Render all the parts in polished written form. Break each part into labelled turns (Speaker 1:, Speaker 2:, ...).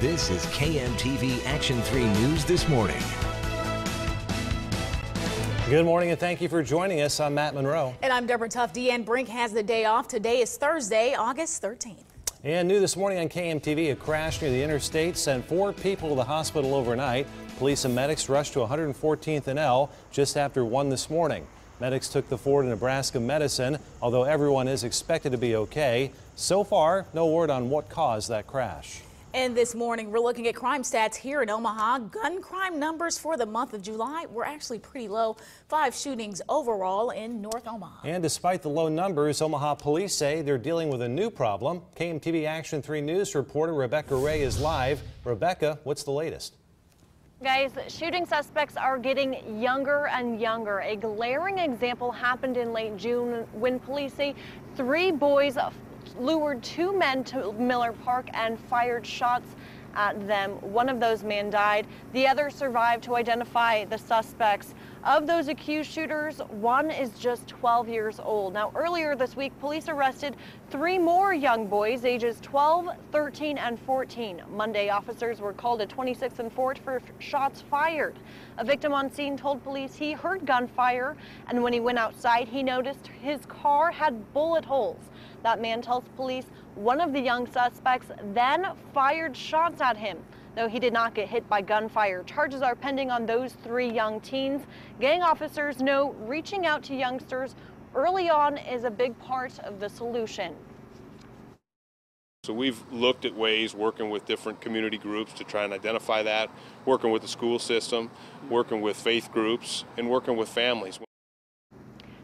Speaker 1: This is KMTV Action 3 News This Morning.
Speaker 2: Good morning and thank you for joining us. I'm Matt Monroe.
Speaker 3: And I'm Deborah Tuff. Deanne Brink has the day off. Today is Thursday, August 13th.
Speaker 2: And new this morning on KMTV, a crash near the interstate sent 4 people to the hospital overnight. Police and medics rushed to 114th and L just after 1 this morning. Medics took the 4 to Nebraska Medicine, although everyone is expected to be okay. So far, no word on what caused that crash.
Speaker 3: And this morning, we're looking at crime stats here in Omaha. Gun crime numbers for the month of July were actually pretty low. 5 shootings overall in North Omaha.
Speaker 2: And despite the low numbers, Omaha police say they're dealing with a new problem. KMTV Action 3 News reporter Rebecca Ray is live. Rebecca, what's the latest?
Speaker 4: Guys, shooting suspects are getting younger and younger. A glaring example happened in late June when police say 3 boys lured 2 men to Miller Park and fired shots at them. One of those men died. The other survived to identify the suspects. Of those accused shooters, one is just 12 years old. Now, earlier this week, police arrested 3 more young boys, ages 12, 13, and 14. Monday, officers were called to 26th and Fort for shots fired. A victim on scene told police he heard gunfire, and when he went outside, he noticed his car had bullet holes. That man tells police one of the young suspects then fired shots at him. Though he did not get hit by gunfire, charges are pending on those 3 young teens. Gang officers know reaching out to youngsters early on is a big part of the solution.
Speaker 5: So we've looked at ways, working with different community groups to try and identify that, working with the school system, working with faith groups, and working with families.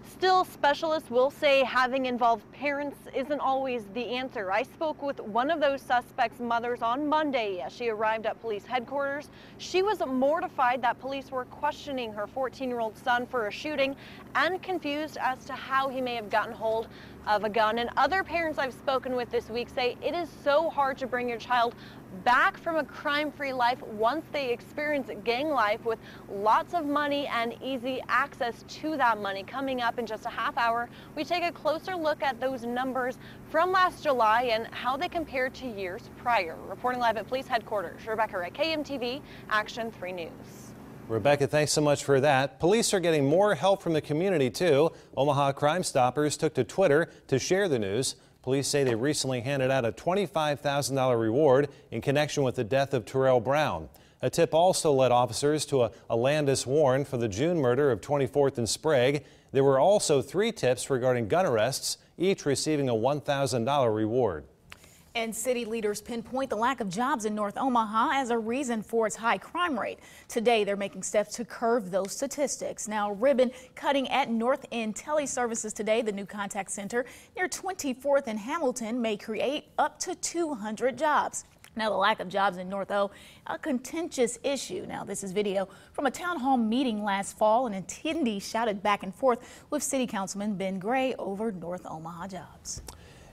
Speaker 4: Still, specialists will say having involved parents isn't always the answer. I spoke with one of those suspects' mothers on Monday as she arrived at police headquarters. She was mortified that police were questioning her 14-year-old son for a shooting and confused as to how he may have gotten hold of a gun. And other parents I've spoken with this week say it is so hard to bring your child back from a crime-free life once they experience gang life with lots of money and easy access to that money. Coming up in just a half hour, we take a closer look at those numbers from last July and how they compare to years prior. Reporting live at police headquarters, Rebecca Ray, KMTV Action 3 News.
Speaker 2: Rebecca, thanks so much for that. Police are getting more help from the community, too. Omaha Crime Stoppers took to Twitter to share the news. Police say they recently handed out a $25,000 reward in connection with the death of Terrell Brown. A tip also led officers to a Landis warrant for the June murder of 24th and Sprague. There were also 3 tips regarding gun arrests, each receiving a $1,000 reward.
Speaker 3: And city leaders pinpoint the lack of jobs in North Omaha as a reason for its high crime rate. Today, they're making steps to curb those statistics. Now, ribbon cutting at North End Teleservices today, the new contact center near 24th and Hamilton, may create up to 200 jobs. Now, the lack of jobs in North O, a contentious issue. Now, this is video from a town hall meeting last fall. An attendee shouted back and forth with City Councilman Ben Gray over North Omaha jobs.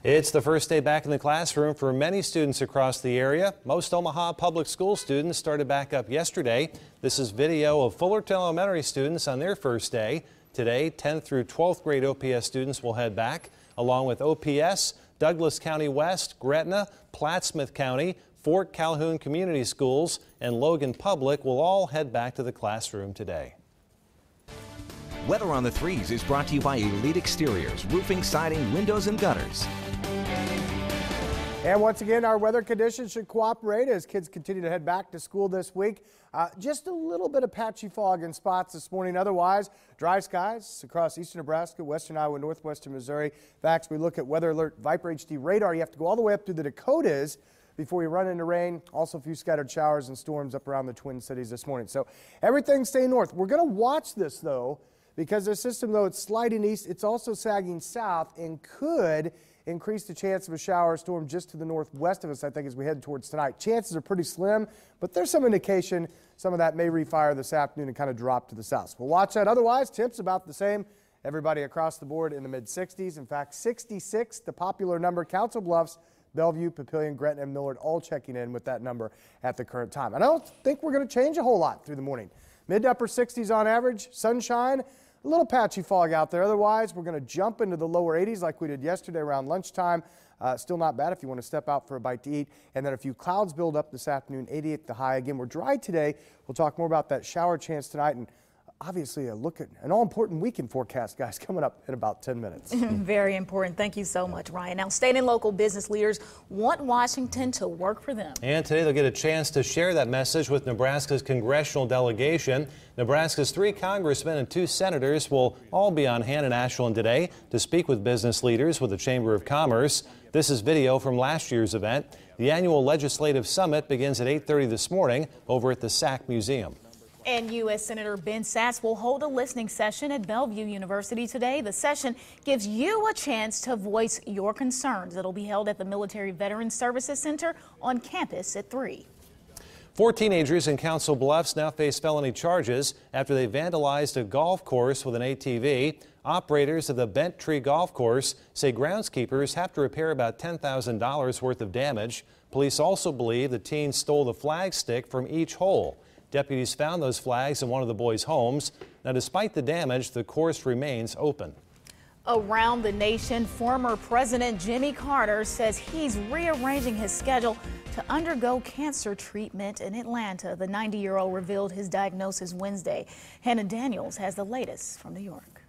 Speaker 2: It's the first day back in the classroom for many students across the area. Most Omaha public school students started back up yesterday. This is video of Fullerton Elementary students on their first day. Today, 10th through 12th grade OPS students will head back, along with OPS, Douglas County West, Gretna, Plattsmouth County, Fort Calhoun Community Schools, and Logan Public will all head back to the classroom today.
Speaker 1: Weather on the 3s is brought to you by Elite Exteriors, roofing, siding, windows, and gutters.
Speaker 6: And once again, our weather conditions should cooperate as kids continue to head back to school this week. Just a little bit of patchy fog in spots this morning. Otherwise, dry skies across eastern Nebraska, western Iowa, northwestern Missouri. In fact, we look at Weather Alert Viper HD radar. You have to go all the way up through the Dakotas before you run into rain. Also, a few scattered showers and storms up around the Twin Cities this morning. So everything's staying north. We're going to watch this, though, because the system, though it's sliding east, it's also sagging south and could increase the chance of a shower or storm just to the northwest of us, I think, as we head towards tonight. Chances are pretty slim, but there's some indication some of that may refire this afternoon and kind of drop to the south. So we'll watch that. Otherwise, temps about the same. Everybody across the board in the mid-60s. In fact, 66, the popular number. Council Bluffs, Bellevue, Papillion, Gretna, and Millard all checking in with that number at the current time. And I don't think we're going to change a whole lot through the morning. Mid to upper 60s on average, sunshine. A little patchy fog out there. Otherwise, we're going to jump into the lower 80s like we did yesterday around lunchtime. Still not bad if you want to step out for a bite to eat. And then a few clouds build up this afternoon, 88 the high. Again, we're dry today. We'll talk more about that shower chance tonight, and obviously a look at an all-important weekend forecast, guys, coming up in about 10 minutes.
Speaker 3: Very important. Thank you so much, Ryan. Now, state and local business leaders want Washington to work for them.
Speaker 2: And today they'll get a chance to share that message with Nebraska's congressional delegation. Nebraska's 3 congressmen and 2 senators will all be on hand in Ashland today to speak with business leaders with the Chamber of Commerce. This is video from last year's event. The annual legislative summit begins at 8:30 this morning over at the Sack Museum.
Speaker 3: And U.S. Senator Ben Sasse will hold a listening session at Bellevue University today. The session gives you a chance to voice your concerns. It'll be held at the Military Veterans Services Center on campus at 3.
Speaker 2: 4 teenagers in Council Bluffs now face felony charges after they vandalized a golf course with an ATV. Operators of the Bent Tree Golf Course say groundskeepers have to repair about $10,000 worth of damage. Police also believe the teens stole the flag stick from each hole. Deputies found those flags in one of the boys' homes. Now, despite the damage, the course remains open.
Speaker 3: Around the nation, former President Jimmy Carter says he's rearranging his schedule to undergo cancer treatment in Atlanta. The 90-year-old revealed his diagnosis Wednesday. Hannah Daniels has the latest from New York.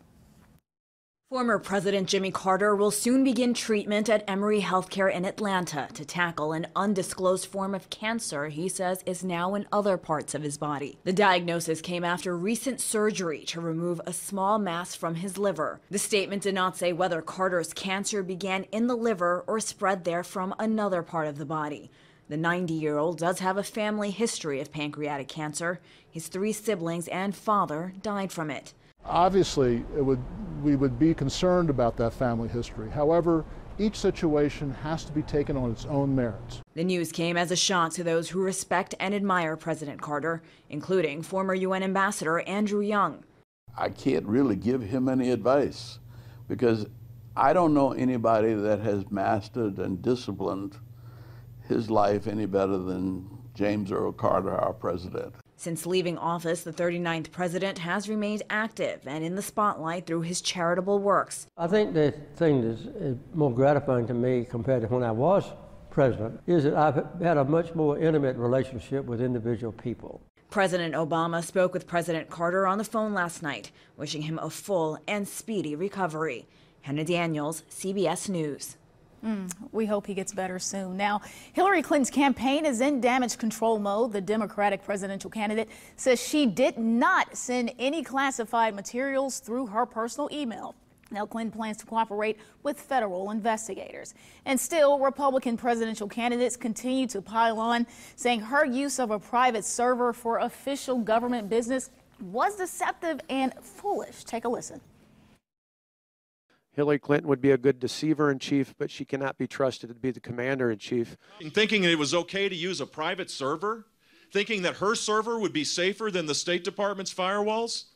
Speaker 7: Former President Jimmy Carter will soon begin treatment at Emory Healthcare in Atlanta to tackle an undisclosed form of cancer he says is now in other parts of his body. The diagnosis came after recent surgery to remove a small mass from his liver. The statement did not say whether Carter's cancer began in the liver or spread there from another part of the body. The 90-year-old does have a family history of pancreatic cancer. His 3 siblings and father died from it.
Speaker 8: Obviously, we would be concerned about that family history. However, each situation has to be taken on its own merits.
Speaker 7: The news came as a shock to those who respect and admire President Carter, including former UN Ambassador Andrew Young.
Speaker 9: I can't really give him any advice because I don't know anybody that has mastered and disciplined his life any better than James Earl Carter, our president.
Speaker 7: Since leaving office, the 39th president has remained active and in the spotlight through his charitable works.
Speaker 10: I think the thing that's more gratifying to me compared to when I was president is that I've had a much more intimate relationship with individual people.
Speaker 7: President Obama spoke with President Carter on the phone last night, wishing him a full and speedy recovery. Hannah Daniels, CBS News.
Speaker 3: We hope he gets better soon. Now, Hillary Clinton's campaign is in damage control mode. The Democratic presidential candidate says she did not send any classified materials through her personal email. Now, Clinton plans to cooperate with federal investigators. And still, Republican presidential candidates continue to pile on, saying her use of a private server for official government business was deceptive and foolish. Take a listen.
Speaker 11: Hillary Clinton would be a good deceiver-in-chief, but she cannot be trusted to be the commander-in-chief.
Speaker 12: Thinking it was okay to use a private server? Thinking that her server would be safer than the State Department's firewalls?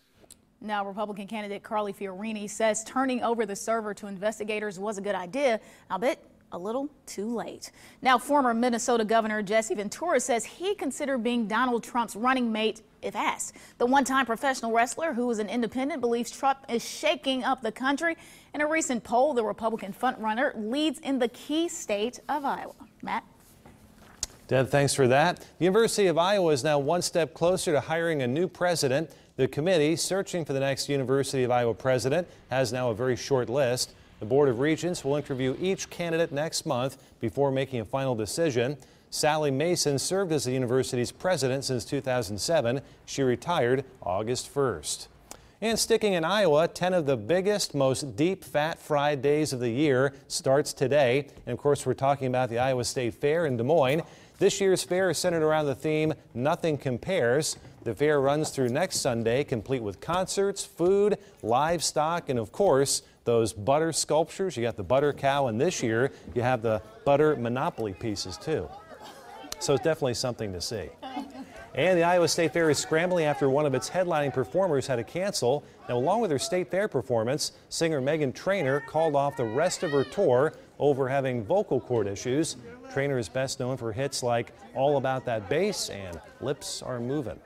Speaker 3: Now, Republican candidate Carly Fiorina says turning over the server to investigators was a good idea, albeit a little too late. Now, former Minnesota Governor Jesse Ventura says he considered being Donald Trump's running mate if asked. The one-time professional wrestler who is an independent believes Trump is shaking up the country. In a recent poll, the Republican frontrunner leads in the key state of Iowa. Matt?
Speaker 2: Deb, thanks for that. The University of Iowa is now one step closer to hiring a new president. The committee searching for the next University of Iowa president has now a very short list. The Board of Regents will interview each candidate next month before making a final decision. Sally Mason served as the university's president since 2007. She retired August 1st. And sticking in Iowa, 10 of the biggest, most deep fat fried days of the year starts today. And of course, we're talking about the Iowa State Fair in Des Moines. This year's fair is centered around the theme, Nothing Compares. The fair runs through next Sunday, complete with concerts, food, livestock, and of course, those butter sculptures. You got the butter cow, and this year you have the butter Monopoly pieces too. So it's definitely something to see. And the Iowa State Fair is scrambling after one of its headlining performers had to cancel. Now, along with her State Fair performance, singer Meghan Trainor called off the rest of her tour over having vocal cord issues. Trainor is best known for hits like All About That Bass and Lips Are Moving.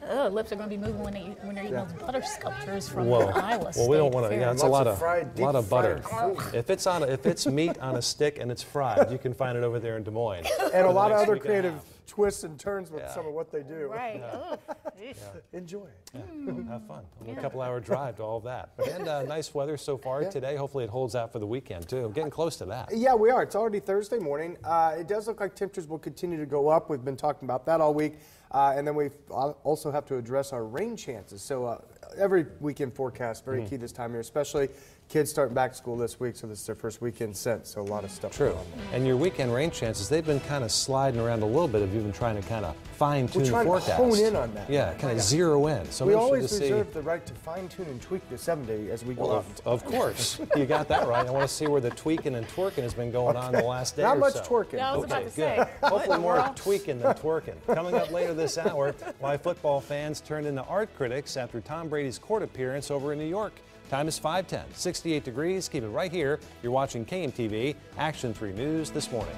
Speaker 3: Lips are going to be moving when they're eating those butter sculptures from
Speaker 2: Whoa.
Speaker 3: Iowa State.
Speaker 2: Well, we don't want to.
Speaker 3: Fair.
Speaker 2: Yeah, it's a lot of butter.
Speaker 6: Food.
Speaker 2: If it's meat on a stick and it's fried, you can find it over there in Des Moines.
Speaker 6: And a lot of other creative twists and turns with some of what they do.
Speaker 3: Right.
Speaker 6: Enjoy.
Speaker 2: Have fun. A couple-hour drive to all of that. And nice weather so far today. Hopefully it holds out for the weekend too. Getting close to that.
Speaker 6: Yeah, we are. It's already Thursday morning. It does look like temperatures will continue to go up. We've been talking about that all week. And then we also have to address our rain chances. So every weekend forecast, very key this time of year, especially kids starting back to school this week. So this is their first weekend since. So a lot of stuff.
Speaker 2: True. And your weekend rain chances, they've been kind of sliding around a little bit. Have you been trying to kind of fine-tune the forecast?
Speaker 6: We're trying to hone in on that.
Speaker 2: Yeah, kind of zero in. So
Speaker 6: we always reserve the right to fine-tune and tweak the 7-day as we go up.
Speaker 2: Of course. You got that right. I want to see where the tweaking and twerking has been going on the last day
Speaker 6: Not
Speaker 2: or
Speaker 6: much
Speaker 2: so.
Speaker 6: twerking.
Speaker 3: Yeah, I was about to say.
Speaker 2: Good. Hopefully more tweaking than twerking. Coming up later this hour, why football fans turned into art critics after Tom Brady's court appearance over in New York. Time is 5:10, 68 degrees. Keep it right here. You're watching KMTV Action 3 News this morning.